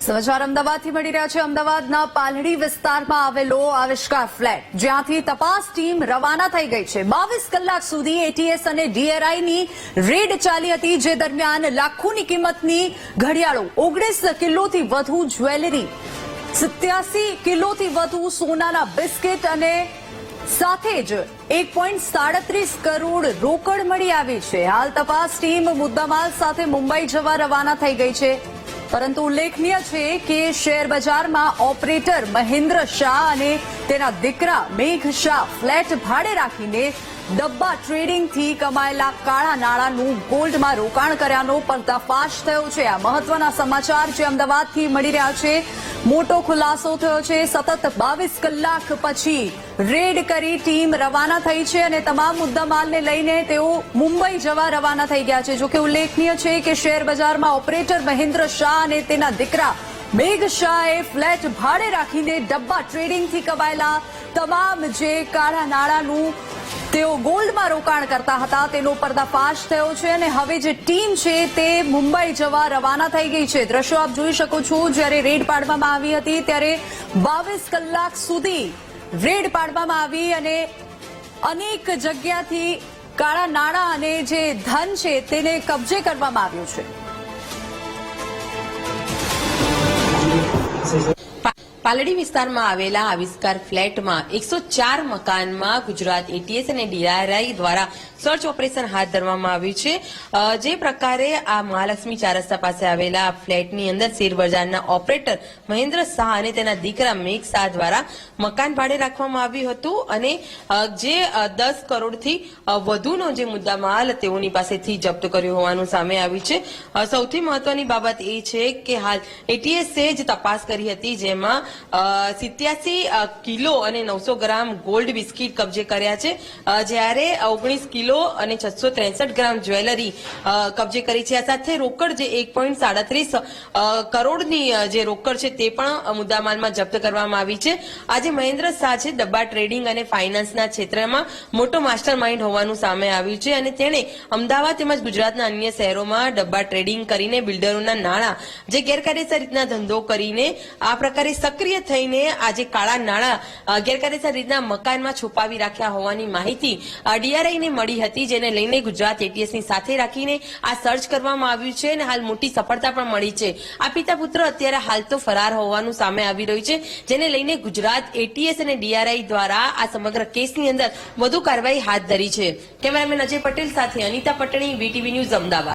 સમાચાર અમદાવાદથી મળી રહ્યા છે। અમદાવાદના પાલડી વિસ્તારમાં આવેલો આવિષ્કાર ફ્લેટ જ્યાંથી તપાસ ટીમ રવાના થઈ ગઈ છે। 22 કલાક સુધી એટીએસ અને ડીઆરઆઈની રેડ ચાલી હતી, જે દરમિયાન લાખોની કિંમતની ઘડિયાળો, 19 કિલોથી વધુ જ્વેલરી, 87 કિલોથી વધુ સોનાના બિસ્કિટ અને સાથે જ 1.37 કરોડ રોકડ મળી આવી છે। હાલ તપાસ ટીમ મુદ્દામાલ સાથે મુંબઈ જવા રવાના થઈ ગઈ છે, પરંતુ ઉલ્લેખનીય છે કે શેર બજારમાં ઓપરેટર મહેન્દ્ર શાહ અને તેના દીકરા મેઘ શાહ ફ્લેટ ભાડે રાખીને ડબ્બા ટ્રેડિંગથી કમાયેલા કાળા નાણાંનું ગોલ્ડમાં રોકાણ કર્યાનો પર્દાફાશ થયો છે। આ મહત્વના સમાચાર જે અમદાવાદથી મળી રહ્યા છે। મોટો ખુલાસો થયો છે। સતત 22 કલાક પછી રેડ કરી ટીમ રવાના થઈ છે અને તમામ મુદ્દામાલને લઈને તેઓ મુંબઈ જવા રવાના થઈ ગયા છે। જોકે ઉલ્લેખનીય છે કે શેર બજારમાં ઓપરેટર મહેન્દ્ર શાહ અને તેના દીકરા મેઘ શાહે ફ્લેટ ભાડે રાખીને ડબ્બા ટ્રેડિંગથી કમાયેલા તમામ જે કાળા નાણાંનું તેઓ ગોલ્ડમાં રોકાણ કરતા હતા તેનો પર્દાફાશ થયો છે અને હવે જે ટીમ છે તે મુંબઈ જવા રવાના થઈ ગઈ છે। દ્રશ્યો આપ જોઈ શકો છો। જ્યારે રેડ પાડવામાં આવી હતી ત્યારે 22 કલાક સુધી રેડ પાડવામાં આવી અને અનેક જગ્યાથી કાળા નાણાં અને જે ધન છે તેને કબજે કરવામાં આવ્યું છે। પાલડી વિસ્તારમાં આવેલા આવિષ્કાર ફ્લેટમાં 104 મકાનમાં ગુજરાત એટીએસ અને ડીઆરઆઈ દ્વારા સર્ચ ઓપરેશન હાથ ધરવામાં આવ્યું છે। જે પ્રકારે આ મહાલક્ષ્મી ચાર રસ્તા પાસે આવેલા ફ્લેટની અંદર શેરબજારના ઓપરેટર મહેન્દ્ર શાહ અને તેના દીકરા મેઘ શાહ દ્વારા મકાન ભાડે રાખવામાં આવ્યું હતું અને જે 10 કરોડથી વધુનો જે મુદ્દામાલ તેઓની પાસેથી જપ્ત કર્યો હોવાનું સામે આવ્યું છે। સૌથી મહત્વની બાબત એ છે કે હાલ એટીએસે જ તપાસ કરી હતી, જેમાં 87 કિલો અને 900 ગ્રામ ગોલ્ડ બિસ્કીટ કબજે કર્યા છે, જ્યારે 19 કિલો અને 663 ગ્રામ જ્વેલરી કબજે કરી છે। આ સાથે રોકડ જે 1.37 કરોડની જે રોકડ છે તે પણ મુદ્દામાલમાં જપ્ત કરવામાં આવી છે। આજે મહેન્દ્ર શાહ છે ડબ્બા ટ્રેડિંગ અને ફાઇનાન્સના ક્ષેત્રમાં મોટો માસ્ટર માઇન્ડ હોવાનું સામે આવ્યું છે અને તેણે અમદાવાદ તેમજ ગુજરાતના અન્ય શહેરોમાં ડબ્બા ટ્રેડિંગ કરીને બિલ્ડરોના નાણાં જે ગેરકાયદેસર રીતના ધંધો કરીને આ પ્રકારે સક્રિય થઈને આજે કાળા નાણાં ગેરકાયદેસર રીતના મકાનમાં છુપાવી રાખ્યા હોવાની માહિતી ડીઆરઆઈને મળી હતી, જેને લઈને ગુજરાત એટીએસની સાથે રાખીને આ સર્ચ કરવામાં આવ્યું છે અને હાલ મોટી સફળતા પણ મળી છે। આ પિતા પુત્ર અત્યારે હાલ તો ફરાર હોવાનું સામે આવી રહ્યું છે, જેને લઈને ગુજરાત એટીએસ અને ડીઆરઆઈ દ્વારા આ સમગ્ર કેસની અંદર વધુ કાર્યવાહી હાથ ધરી છે। કેમેરામેન અજય પટેલ સાથે અનિતા પટણી, વીટીવી ન્યૂઝ, અમદાવાદ।